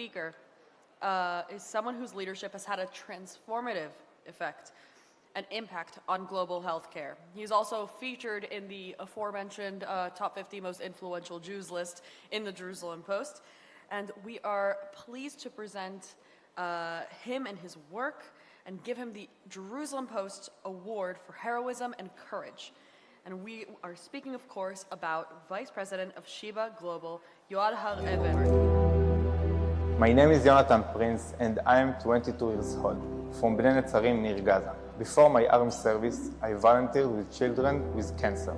speaker is someone whose leadership has had a transformative effect and impact on global healthcare. He's also featured in the aforementioned top 50 most influential Jews list in the Jerusalem Post. And we are pleased to present him and his work and give him the Jerusalem Post Award for Heroism and Courage. And we are speaking, of course, about Vice President of Sheba Global, Yoel Har-Even. My name is Jonathan Prince and I am 22 years old, from Bnei Netzarim near Gaza. Before my army service, I volunteered with children with cancer.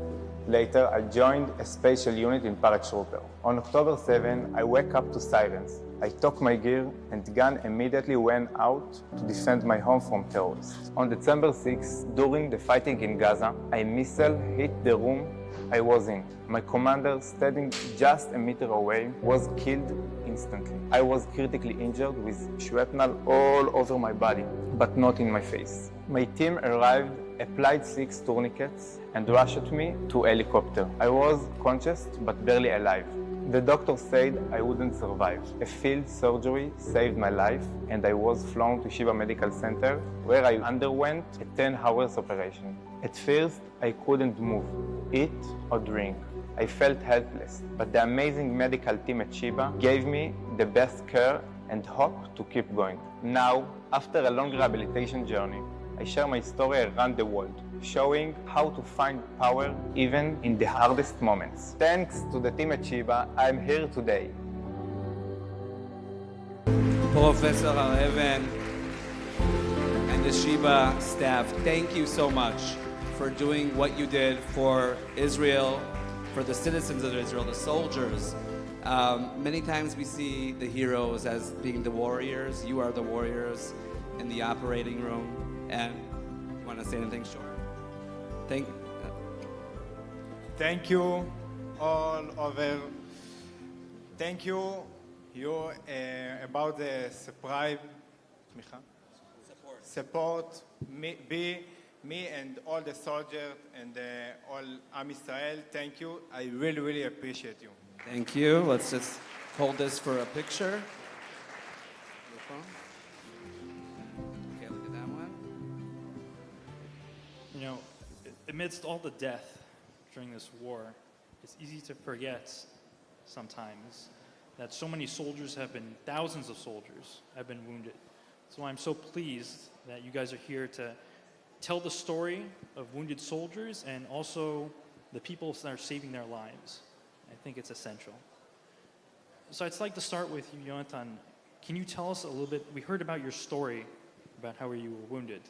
Later, I joined a special unit in paratrooper. On October 7, I woke up to sirens. I took my gear and gun immediately went out to defend my home from terrorists. On December 6, during the fighting in Gaza, a missile hit the room I was in. My commander, standing just a meter away, was killed instantly. I was critically injured with shrapnel all over my body, but not in my face. My team arrived, applied 6 tourniquets, and rushed me to a helicopter. I was conscious, but barely alive. The doctor said I wouldn't survive. A field surgery saved my life, and I was flown to Sheba Medical Center, where I underwent a 10-hour operation. At first, I couldn't move, eat, or drink. I felt helpless, but the amazing medical team at Sheba gave me the best care and hope to keep going. Now, after a long rehabilitation journey, I share my story around the world, showing how to find power even in the hardest moments. Thanks to the team at Sheba, I'm here today. Professor Har-Even and the Sheba staff, thank you so much for doing what you did for Israel, for the citizens of Israel, the soldiers. Many times we see the heroes as being the warriors. You are the warriors in the operating room. And you want to say anything? Sure. Thank you all over. Thank you about the support me and all the soldiers and all Am Israel. Thank you. I really, really appreciate you. Thank you. Let's just hold this for a picture. Okay, look at that one. You know, amidst all the death during this war, it's easy to forget sometimes that so many soldiers have been, thousands of soldiers have been wounded. So I'm so pleased that you guys are here to tell the story of wounded soldiers and also the people that are saving their lives. I think it's essential. So I'd like to start with you, Jonathan. Can you tell us a little bit, we heard about your story about how you were wounded.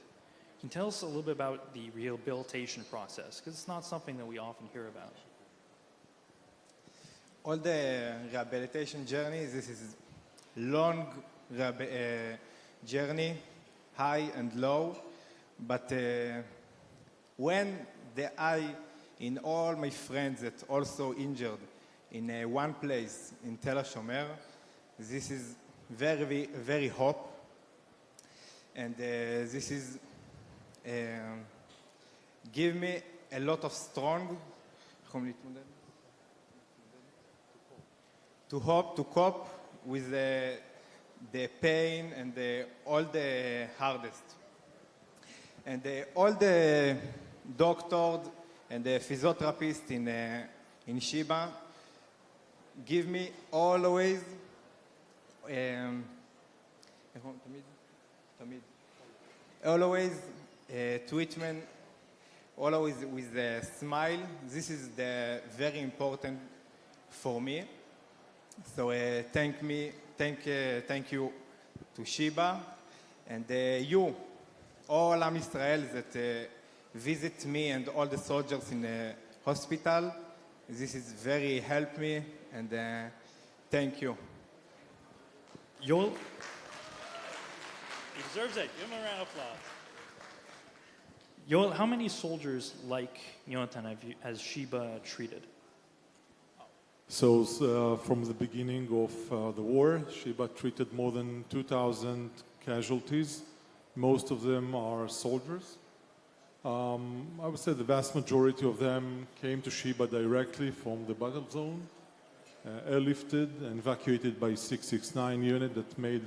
Can you tell us a little bit about the rehabilitation process? Because it's not something that we often hear about. All the rehabilitation journey, this is long journey, high and low. But when the eye in all my friends that also injured in one place in Tel HaShomer, this is very, very hope. And this is give me a lot of strong to hope, to cope with the pain and all the hardest. And all the doctors and the physiotherapists in Sheba give me always treatment, always with a smile. This is very important for me. So thank you to Sheba and you. All Am Israel that visit me and all the soldiers in the hospital. This is very helped me and thank you. Yoel? He deserves it. Give him a round of applause. Yoel, how many soldiers like Jonathan has Sheba treated? So from the beginning of the war, Sheba treated more than 2,000 casualties. Most of them are soldiers. I would say the vast majority of them came to Sheba directly from the battle zone. airlifted and evacuated by 669 unit that made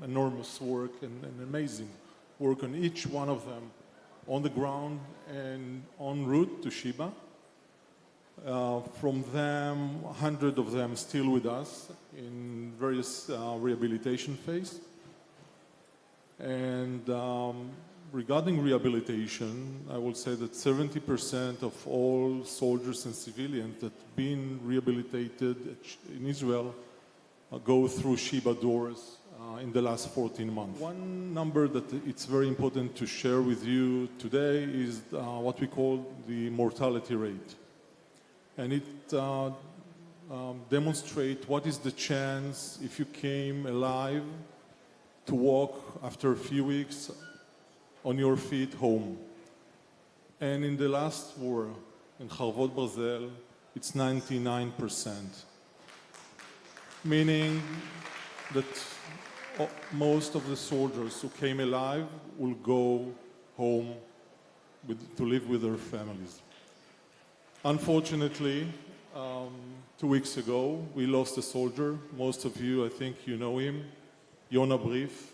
enormous work and amazing work on each one of them on the ground and en route to Sheba. From them, 100 of them still with us in various rehabilitation phase. And regarding rehabilitation, I will say that 70% of all soldiers and civilians that have been rehabilitated in Israel go through Sheba doors in the last 14 months. One number that it's very important to share with you today is what we call the mortality rate. And it demonstrates what is the chance if you came alive to walk after a few weeks on your feet home. And in the last war, in Harvot Barzel, it's 99%. Meaning that most of the soldiers who came alive will go home to live with their families. Unfortunately, 2 weeks ago, we lost a soldier. Most of you, I think you know him, Yona Brief.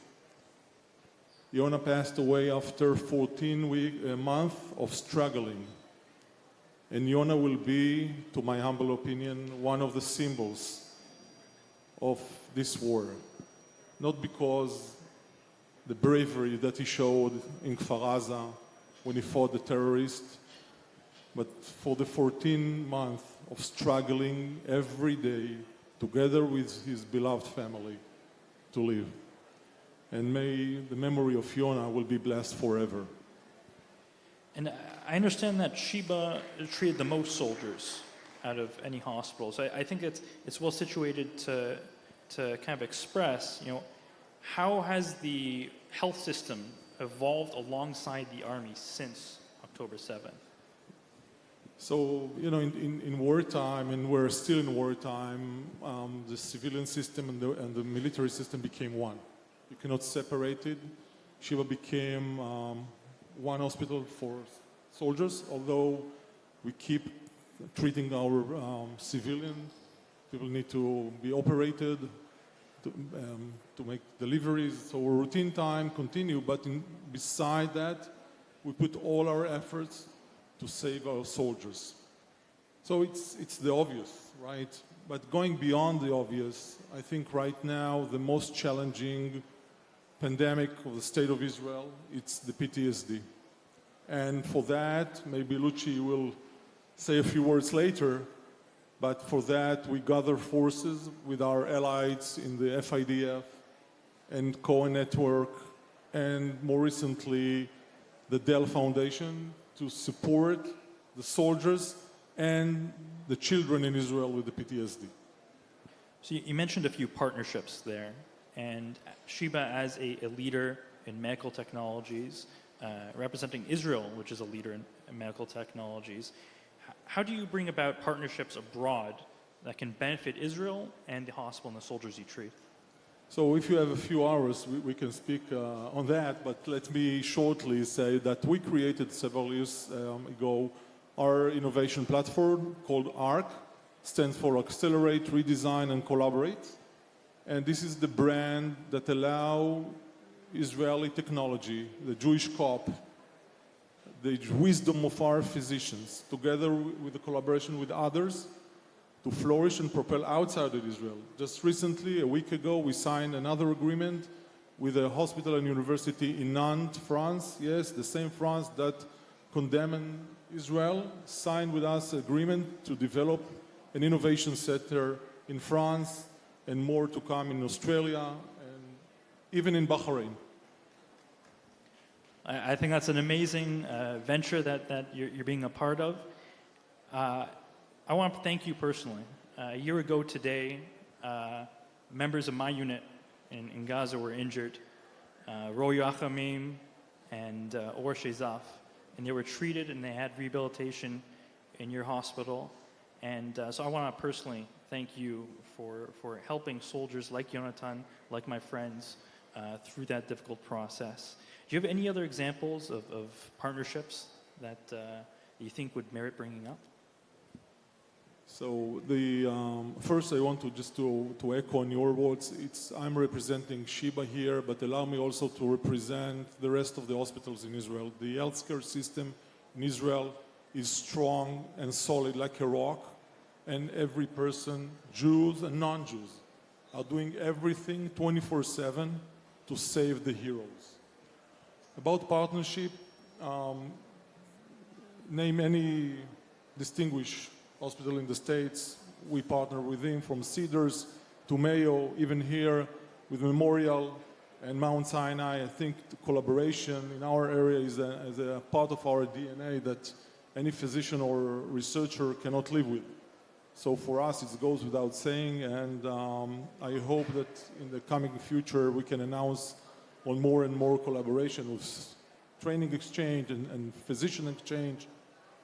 Yona passed away after 14 months of struggling. And Yona will be, to my humble opinion, one of the symbols of this war. Not because the bravery that he showed in Kfar Aza when he fought the terrorists, but for the 14 months of struggling every day together with his beloved family to live. And may the memory of Yona will be blessed forever. And I understand that Sheba treated the most soldiers out of any hospital. So I think it's well situated to kind of express, how has the health system evolved alongside the Army since October 7th? So, in wartime, and we're still in wartime, the civilian system and the military system became one. You cannot separate it. Sheba became one hospital for soldiers, although we keep treating our civilians. People need to be operated to make deliveries. So our routine time continue, but beside that, we put all our efforts to save our soldiers. So it's the obvious, right? But going beyond the obvious, I think right now the most challenging pandemic of the state of Israel, it's the PTSD. And for that, maybe Lucci will say a few words later, but for that we gather forces with our allies in the FIDF and Cohen Network, and more recently the Dell Foundation, to support the soldiers and the children in Israel with the PTSD. So you mentioned a few partnerships there, and Sheba as a leader in medical technologies, representing Israel, which is a leader in medical technologies. How do you bring about partnerships abroad that can benefit Israel and the hospital and the soldiers you treat? So if you have a few hours, we can speak on that, but let me shortly say that we created several years ago our innovation platform called ARC, stands for Accelerate, Redesign, and Collaborate. And this is the brand that allow Israeli technology, the Jewish COP, the wisdom of our physicians, together with the collaboration with others, to flourish and propel outside of Israel. Just recently, a week ago, we signed another agreement with a hospital and university in Nantes, France. Yes, the same France that condemned Israel, signed with us an agreement to develop an innovation center in France, and more to come in Australia and even in Bahrain. I think that's an amazing venture that you're being a part of. I want to thank you personally. A year ago today, members of my unit in Gaza were injured, Roy Yachamim and Or Shezaf, and they were treated and they had rehabilitation in your hospital. And so I want to personally thank you for helping soldiers like Yonatan, like my friends, through that difficult process. Do you have any other examples of partnerships that you think would merit bringing up? So first I want to echo on your words. I'm representing Sheba here, but allow me also to represent the rest of the hospitals in Israel. The healthcare system in Israel is strong and solid like a rock, and every person, Jews and non-Jews, are doing everything 24/7 to save the heroes. About partnership, name any distinguished hospital in the States, we partner with him, from Cedars to Mayo, even here with Memorial and Mount Sinai. I think the collaboration in our area is a part of our DNA that any physician or researcher cannot live with. So for us, it goes without saying, and I hope that in the coming future we can announce on more and more collaboration with training exchange and physician exchange,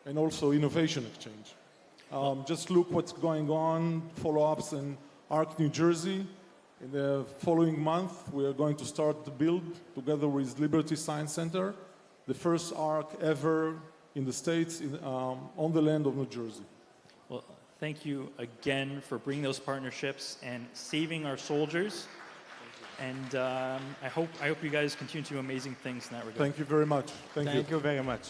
and also innovation exchange. Just look what's going on, follow-ups in Arc, New Jersey. In the following month, we are going to start the build together with Liberty Science Center, the first Arc ever in the States on the land of New Jersey. Well, thank you again for bringing those partnerships and saving our soldiers. And I hope you guys continue to do amazing things in that regard. Thank you very much. Thank you. Thank you very much.